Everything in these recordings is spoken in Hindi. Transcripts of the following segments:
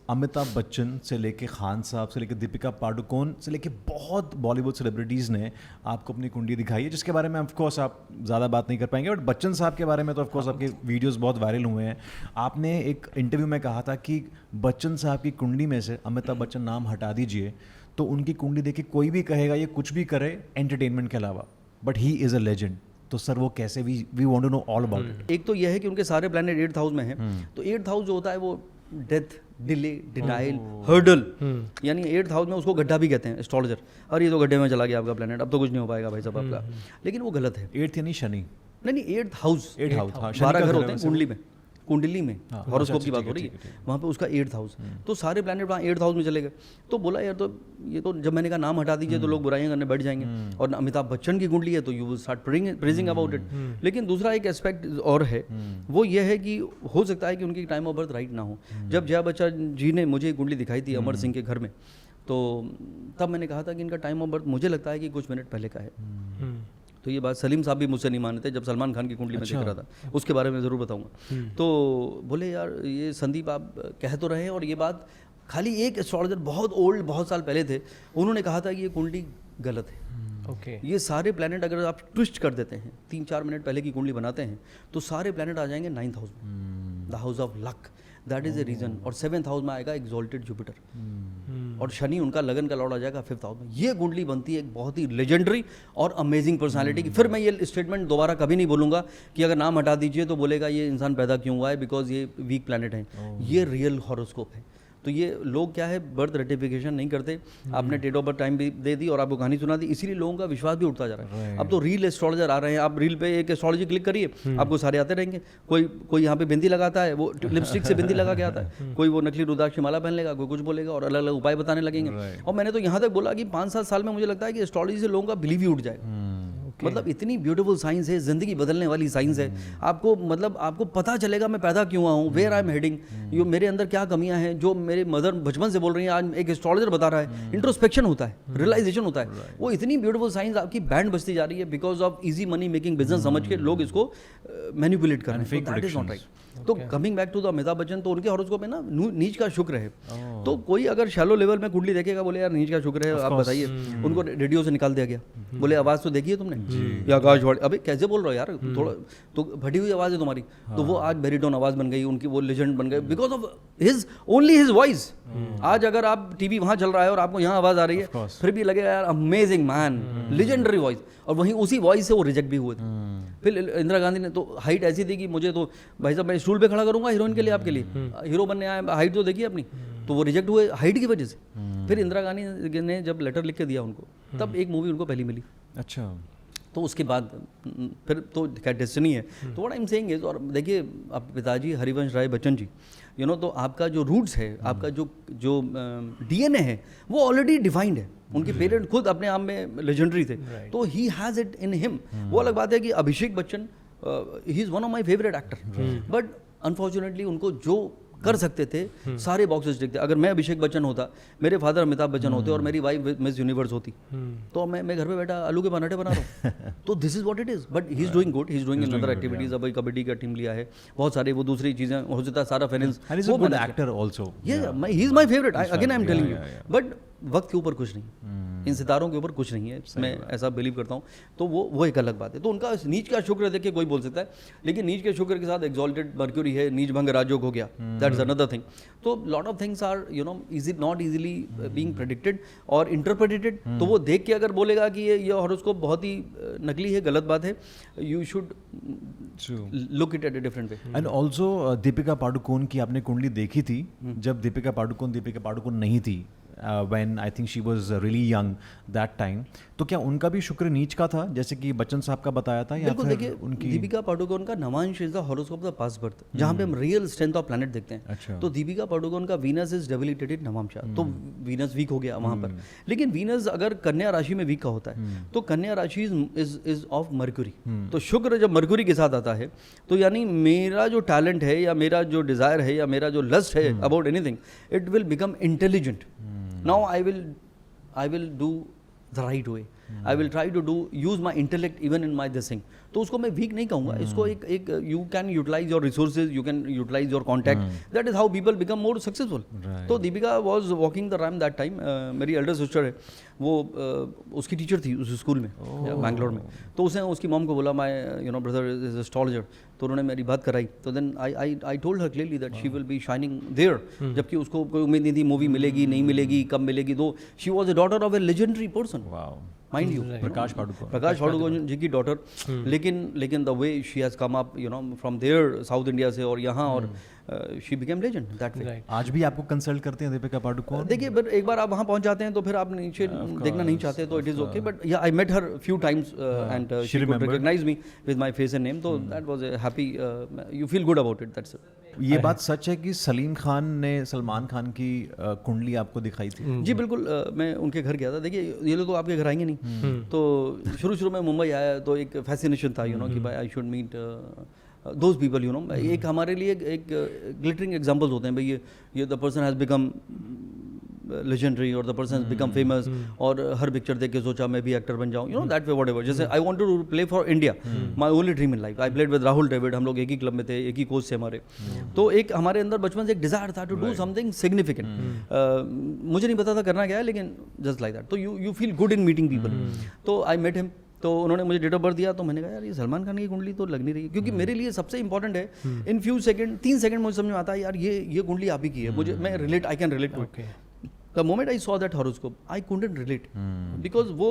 अमिताभ बच्चन से लेके खान साहब से लेके दीपिका पादुकोण से लेके बहुत बॉलीवुड सेलिब्रिटीज़ ने आपको अपनी कुंडली दिखाई है, जिसके बारे में ऑफ कोर्स आप ज़्यादा बात नहीं कर पाएंगे, बट बच्चन साहब के बारे में तो ऑफ कोर्स आपके वीडियोस बहुत वायरल हुए हैं। आपने एक इंटरव्यू में कहा था कि बच्चन साहब की कुंडली में से अमिताभ बच्चन नाम हटा दीजिए तो उनकी कुंडली देख के कोई भी कहेगा ये कुछ भी करे एंटरटेनमेंट के अलावा, but he is a legend. तो सर वो कैसे, we want to know all about it. एक तो यह है कि उनके सारे प्लैनेट 8th हाउस में हैं, तो 8th हाउस जो होता है वो डेथ, डिले, डिनाइल, हर्डल, यानी 8th हाउस में उसको गड्ढा भी कहते हैं एस्ट्रोलॉजर। और ये तो गड्ढे में चला गया आपका प्लैनेट, अब तो कुछ नहीं हो पाएगा भाई साहब आपका। लेकिन वो गलत है। 8th यानी शनि? नहीं, 8th हाउस, 8th हाउस, हाँ, शनि 12 का घर घर होते हैं कुंडली में, हॉरोस्कोप की बात हो रही है, ठीक है। वहाँ पे उसका 8th हाउस, तो सारे प्लैनेट वहाँ 8th हाउस में चले गए। तो बोला यार, तो ये तो जब मैंने कहा नाम हटा दीजिए तो लोग बुराइयां करने बैठ जाएंगे, और अमिताभ बच्चन की कुंडली है तो you will start praising about it. लेकिन दूसरा एक एस्पेक्ट और है, वो ये है कि हो सकता है कि उनकी टाइम ऑफ बर्थ राइट ना हो। जब जया बच्चन जी ने मुझे कुंडली दिखाई थी अमर सिंह के घर में, तो तब मैंने कहा था कि इनका टाइम ऑफ बर्थ मुझे लगता है कि कुछ मिनट पहले का है। तो ये बात सलीम साहब भी मुझसे नहीं माने थे जब सलमान खान की कुंडली में देख रहा था, उसके बारे में ज़रूर बताऊंगा। तो बोले यार ये संदीप आप कह तो रहे हैं, और ये बात खाली एक एस्ट्रोलॉजर बहुत ओल्ड, बहुत साल पहले थे, उन्होंने कहा था कि ये कुंडली गलत है। ओके। ये सारे प्लैनेट अगर आप ट्विस्ट कर देते हैं, 3-4 मिनट पहले की कुंडली बनाते हैं, तो सारे प्लैनेट आ जाएंगे 9th हाउस में, the house of luck, that is a reason. और 7th हाउस में आएगा एक्सॉल्टेड जुपिटर, और शनि उनका लगन का लॉर्ड आ जाएगा 5th हाउस में। ये कुंडली बनती है एक बहुत ही लेजेंडरी और अमेजिंग पर्सनालिटी की। फिर मैं ये स्टेटमेंट दोबारा कभी नहीं बोलूंगा कि अगर नाम हटा दीजिए तो बोलेगा ये इंसान पैदा क्यों हुआ है, बिकॉज ये वीक प्लैनेट है। ये रियल हॉरोस्कोप है। तो ये लोग क्या है, बर्थ रेटिफिकेशन नहीं करते, आपने डेट ऑफ बर्थ टाइम भी दे दी और आपको कहानी सुना दी, इसीलिए लोगों का विश्वास भी उठता जा रहा है। अब तो रील एस्ट्रोलॉजर आ रहे हैं, आप रील पे एक एस्ट्रोलॉजी क्लिक करिए, आपको सारे आते रहेंगे। कोई यहाँ पे बिंदी लगाता है, वो लिपस्टिक से बिंदी लगा के आता है, कोई वो नकली रुद्राक्ष की माला पहन लेगा, कोई कुछ बोलेगा और अलग अलग उपाय बताने लगेंगे। और मैंने तो यहाँ तक बोला कि 5-7 साल में मुझे लगता है कि एस्ट्रोलॉजी से लोगों का बिलीव ही उठ जाएगा। मतलब इतनी ब्यूटीफुल साइंस है, जिंदगी बदलने वाली साइंस है। आपको मतलब आपको पता चलेगा मैं पैदा क्यों हुआ हूँ, वेयर आई एम हेडिंग, यो मेरे अंदर क्या कमियां हैं, जो मेरे मदर बचपन से बोल रही हैं, आज एक एस्ट्रोलॉजर बता रहा है। इंट्रोस्पेक्शन होता है, रियलाइजेशन होता है। वो इतनी ब्यूटीफुल साइंस आपकी बैंड बजती जा रही है because of easy money making business समझ के लोग इसको मैनिपुलेट कर रहे हैं। That is not right. तो coming back to the Amitabh Bachchan, तो उनके हॉरोस्कोप में ना नीच का शुक्र है। तो कोई अगर शैलो लेवल में कुंडली देखेगा, बोले यार नीच का शुक्र है, आप बताइए, उनको रेडियो से निकाल दिया गया। बोले आवाज़ तो देखी है तुमने, या आकाशवाणी, अबे कैसे बोल रहे हो यार, थोड़ा तो फटी हुई आवाज़ है तुम्हारी। तो वो आज बैरिटोन आवाज़ बन गई उनकी, वो लेजेंड बन गए because of his only his voice. आज अगर आप टीवी वहाँ चल रहा है और आपको यहाँ आवाज़ आ रही है, फिर भी लगेगा यार अमेजिंग मैन, लेजेंडरी वॉइस। और वहीं उसी वॉइस से वो रिजेक्ट भी हुए थे। फिर इंदिरा गांधी ने तो हाइट ऐसी थी कि मुझे तो भाई साहब मैं स्टूल पे खड़ा करूंगा हीरोइन के लिए, आपके लिए हीरो बनने आया, हाइट तो देखिए अपनी, तो वो रिजेक्ट हुए हाइट की वजह से। फिर इंदिरा गांधी ने जब लेटर लिख के दिया उनको, तब एक मूवी उनको पहली मिली। अच्छा। तो उसके बाद फिर तो क्या डेस्टिनी है। तो what I am saying is, और देखिए आप पिताजी हरिवंश राय बच्चन जी, यू नो, तो आपका जो रूट्स है, आपका जो डीएनए है, वो ऑलरेडी डिफाइंड है। उनके पेरेंट खुद अपने आप में लेजेंडरी थे, तो he has it in him. वो अलग बात है कि Abhishek Bachchan he is one of my favourite actor, but unfortunately उनको जो कर सकते थे सारे बॉक्सेस दिखते। अगर मैं अभिषेक बच्चन होता, मेरे फादर अमिताभ बच्चन होते और मेरी वाइफ मिस यूनिवर्स होती, तो मैं घर पे बैठा आलू के पराठे बना रहा हूँ। तो this is what it is, but he is doing good, he is doing in other activities. अब कबड्डी का टीम लिया है, बहुत सारे वो दूसरी चीजें हो जाता है, सारा फाइनेंस, वो good actor also. He is my favourite, again I am telling you. But वक्त के ऊपर कुछ नहीं, इन सितारों के ऊपर कुछ नहीं है, मैं ऐसा बिलीव करता हूँ। तो वो एक अलग बात है। तो उनका नीच का शुक्र देख के कोई बोल सकता है, लेकिन नीच के शुक्र के साथ एक्सॉल्टेड मर्क्यूरी है, नीच भंग राजयोग हो गया, दैट इज अनदर थिंग। तो lot of things are you know not easily being predicted और इंटरप्रेटेड। तो वो देख के अगर बोलेगा कि ये हॉरोस्कोप बहुत ही नकली है, गलत बात है, you should look it at a different way. And also Deepika Padukone की आपने कुंडली देखी थी जब दीपिका पादुकोण नहीं थी, when I think she was really young that time, तो क्या उनका भी शुक्र नीच का था जैसे कि बच्चन साहब का बताया था, या बिल्कुल। फिर देखिए उनकी दीपिका पादुकोण का Navamsa is the horoscope of the past birth, जहाँ पे हम रियल स्ट्रेंथ ऑफ प्लैनेट देखते हैं। अच्छा। तो दीपिका पादुकोण का वीनस इज डेबिलिटेटेड नवांशा, तो वीनस वीक हो गया वहाँ पर। लेकिन वीनस अगर कन्या राशि में वीक का होता है, तो कन्या राशि इज ऑफ मर्क्यूरी। तो शुक्र जब मर्क्यूरी के साथ आता है, तो यानी मेरा जो टैलेंट है या मेरा जो डिजायर है या मेरा जो लस्ट है about anything, it will become intelligent. Now I will do the right way. I will try to do use my intellect even in my this thing. तो उसको मैं वीक नहीं कहूँगा, इसको एक you can utilise your resources, you can utilise your contact, that is how people become more successful. तो Deepika was walking the ramp that time. मेरी एल्डर सिस्टर है, वो उसकी टीचर थी उस स्कूल में बैंगलोर में. तो उसने उसकी मॉम को बोला माई ब्रदर इज एस्ट्रोलॉजर. तो उन्होंने मेरी बात कराई. तो then I told her clearly that she will be shining there. जबकि उसको कोई उम्मीद नहीं थी मूवी मिलेगी नहीं मिलेगी कब मिलेगी. तो she was a daughter of a legendary person, mind you, Prakash Padukone ji की डॉटर. लेकिन the way she has come up from there South India से और यहाँ, और she became legend that way. आज भी आपको कंसल्ट करते हैं दीपिका पाडुकोन? देखिए, बट एक बार आप वहाँ पहुँच जाते हैं तो फिर आप नीचे देखना नहीं चाहते, तो it is okay. But yeah I met her few times and she could recognise me with my face and name. तो that was a happy, you feel good about it, that's it. ये बात सच है कि सलीम खान ने सलमान खान की कुंडली आपको दिखाई थी? जी बिल्कुल. मैं उनके घर गया था. देखिए, ये लोग तो आपके घर आएंगे नहीं. तो शुरू में मुंबई आया तो एक फैसिनेशन था कि भाई I should meet those people. एक हमारे लिए एक ग्लिटरिंग एग्जाम्पल्स होते हैं भाई, ये the person has become legendary और the person has become famous, और हर पिक्चर देख के सोचा मैं भी एक्टर बन जाऊँ, दैट वे व्हाटएवर. जैसे I wanted to play for India, my only dream in life. I played with Rahul Dravid, हम लोग एक ही क्लब में थे, एक ही कोच से हमारे. तो एक हमारे अंदर बचपन से एक डिजायर था टू डू समथिंग सिग्निफिकेंट. मुझे नहीं पता था करना क्या है, लेकिन जस्ट लाइक दैट. तो you feel good in meeting people. तो आई मेट हिम. तो उन्होंने मुझे डेट ऑफ बर्थ दिया. तो मैंने कहा यार ये सलमान खान की कुंडली तो लग नहीं रही है, क्योंकि मेरे लिए सबसे इंपॉर्टेंट है इन फ्यू सेकंड, 3 सेकंड मुझे समझ में आता है यार ये कुंडली आप ही की है. मुझे मैं relate, I can relate to it. The moment I saw that horoscope I couldn't relate, because वो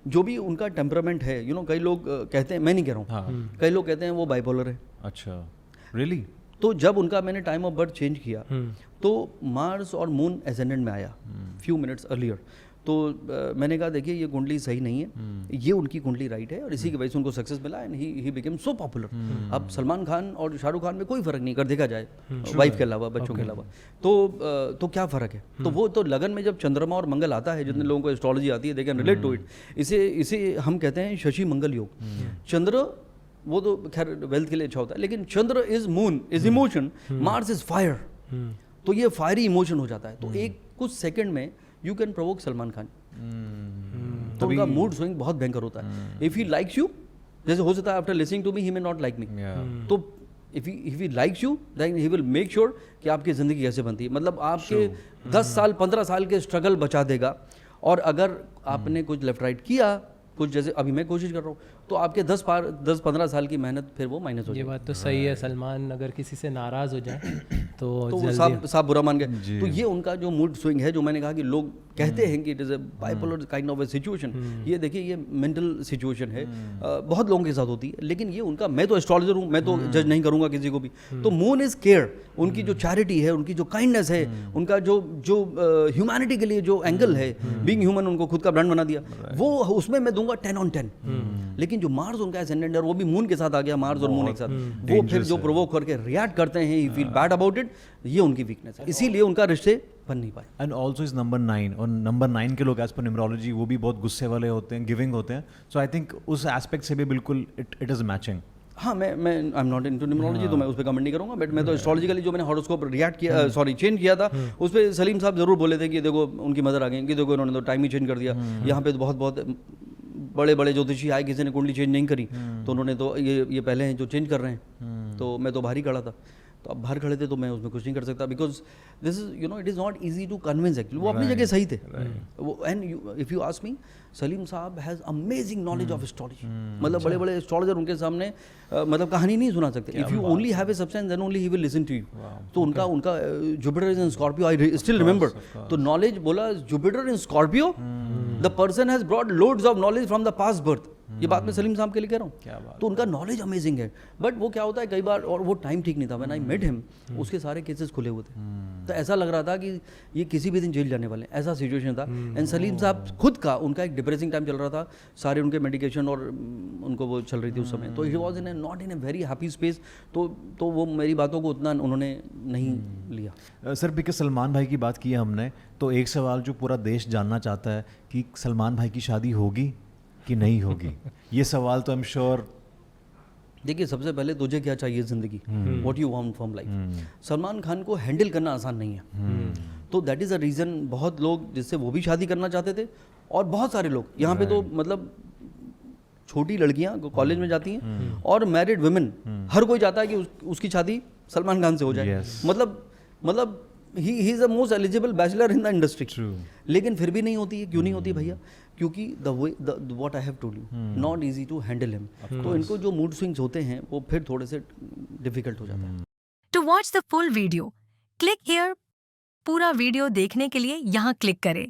जो भी उनका टेम्परामेंट है, कई लोग कहते हैं, मैं नहीं कह रहा हूँ, कई लोग कहते हैं वो बाइपोलर है. अच्छा, रियली? तो जब उनका मैंने टाइम ऑफ बर्थ चेंज किया तो मार्स और मून एसेंडेंट में आया फ्यू मिनट्स अर्लियर. तो मैंने कहा देखिए ये कुंडली सही नहीं है, ये उनकी कुंडली राइट है, और इसी की वजह से उनको सक्सेस मिला and he became so popular. अब सलमान खान और शाहरुख खान में कोई फर्क नहीं, अगर देखा जाए वाइफ के अलावा, बच्चों के अलावा, तो क्या फ़र्क है. तो वो तो लगन में जब चंद्रमा और मंगल आता है, जितने लोगों को एस्ट्रोलॉजी आती है they can relate to it. इसे हम कहते हैं शशि मंगल योग. चंद्र वो तो खैर वेल्थ के लिए अच्छा होता है, लेकिन Chandra is moon, is emotion, Mars is fire. तो ये फायरी इमोशन हो जाता है. तो एक कुछ सेकंड में you can provoke Salman Khan. तो उनका मूड स्विंग बहुत भयंकर होता है. इफ ही लाइक्स यू, जैसे हो सकता है after listening to me he may not like me. तो if he likes you then he will make sure कि आपकी ज़िंदगी कैसे बनती है. मतलब आपके 10 साल 15 साल के स्ट्रगल बचा देगा. और अगर आपने कुछ लेफ्ट राइट किया, कुछ जैसे अभी मैं कोशिश कर रहा हूँ, तो आपके 10-15 साल की मेहनत फिर वो माइनस हो जाए. ये बात तो सही है. सलमान अगर किसी से नाराज़ हो जाए तो वो साफ बुरा मान गए. तो ये उनका जो मूड स्विंग है, जो मैंने कहा कि लोग कहते हैं कि it is a bipolar kind of A situation. ये देखिए ये मेंटल सिचुएशन है, बहुत लोगों के साथ होती है. लेकिन ये उनका, मैं तो एस्ट्रोलॉजर हूँ, मैं तो जज नहीं करूँगा किसी को भी. तो मून इज केयर. उनकी जो चैरिटी है, उनकी जो काइंडनेस है, उनका जो ह्यूमैनिटी के लिए जो एंगल है, बीइंग ह्यूमन, उनको खुद का ब्रांड बना दिया, वो उसमें मैं दूंगा 10 on 10. लेकिन जो मार्स उनका एसेंडेंट है, वो भी मून के साथ आ गया, मार्स और मून एक साथ, वो फिर जो प्रोवोक करके रिएक्ट करते हैं, ही फील बैड अबाउट इट. ये उनकी वीकनेस है, इसीलिए उनका रिश्ते बन नहीं पाए. एंड ऑल्सो इज नंबर 9, और नंबर 9 के लोग एज पर न्यूमरोलॉजी वो भी बहुत गुस्से वाले होते हैं, गिविंग होते हैं. सो आई थिंक उस एस्पेक्ट से भी बिल्कुल इट इज़ मैचिंग. हाँ, मैं I am not into numerology, तो मैं उस पर कमेंट नहीं करूँगा. बट मैं तो एस्ट्रोलॉजिकली जो मैंने हॉरोस्कोप रिएक्ट किया, सॉरी चेंज किया था, उस पर सलीम साहब जरूर बोले थे कि देखो उनकी मदर आ गई, कि देखो इन्होंने तो टाइम ही चेंज कर दिया. यहाँ पे तो बहुत बड़े बड़े ज्योतिषी आए, किसी ने कुंडली चेंज नहीं करी, तो उन्होंने तो ये पहले हैं जो चेंज कर रहे हैं. तो मैं तो बाहर ही खड़ा था. तो अब बाहर खड़े थे तो मैं उसमें कुछ नहीं कर सकता, because this is it is not easy to convince. Actually वो अपनी जगह सही थे. And if you ask me, Salim साहब has amazing knowledge of astrology. मतलब बड़े बड़े एस्ट्रोलॉजर उनके सामने मतलब कहानी नहीं सुना सकते. If you only have a substance then only he will listen to you. तो उनका Jupiter is in Scorpio, I still remember. तो नॉलेज बोला, Jupiter in Scorpio, the person has brought loads of knowledge from the past birth. ये बात मैं सलीम साहब के लिए कह रहा हूँ. तो उनका नॉलेज अमेजिंग है. बट वो क्या होता है कई बार, और वो टाइम ठीक नहीं था. व्हेन आई मेट हिम, उसके सारे केसेस खुले हुए थे. तो ऐसा लग रहा था कि ये किसी भी दिन जेल जाने वाले, ऐसा सिचुएशन था. एंड सलीम साहब खुद का, उनका एक डिप्रेसिंग टाइम चल रहा था. सारे उनके मेडिकेशन और उनको वो चल रही थी उस समय. तो he was not in a very happy space. तो वो मेरी बातों को उतना उन्होंने नहीं लिया. सर, बिकॉज सलमान भाई की बात की है हमने, तो एक सवाल जो पूरा देश जानना चाहता है कि सलमान भाई की शादी होगी कि नहीं होगी. ये सवाल तो आई एम श्योर. देखिए, सबसे पहले तुझे क्या चाहिए ज़िंदगी, what you want from life. Salman Khan को हैंडल करना आसान नहीं है. तो दैट इज़ अ रीज़न बहुत लोग जिससे वो भी शादी करना चाहते थे और बहुत सारे लोग यहाँ पे तो मतलब छोटी लड़कियाँ कॉलेज में जाती हैं और मैरिड वुमेन, हर कोई चाहता है कि उसकी शादी सलमान खान से हो जाए। मतलब he is the most eligible bachelor in the industry. लेकिन फिर भी नहीं होती है। क्यों नहीं होती भैया? क्योंकि what I have told you, not easy to handle him. तो इनको जो मूड स्विंग्स होते हैं वो फिर थोड़े से डिफिकल्ट हो जाता है। To watch the full video click here. पूरा वीडियो देखने के लिए यहाँ क्लिक करें।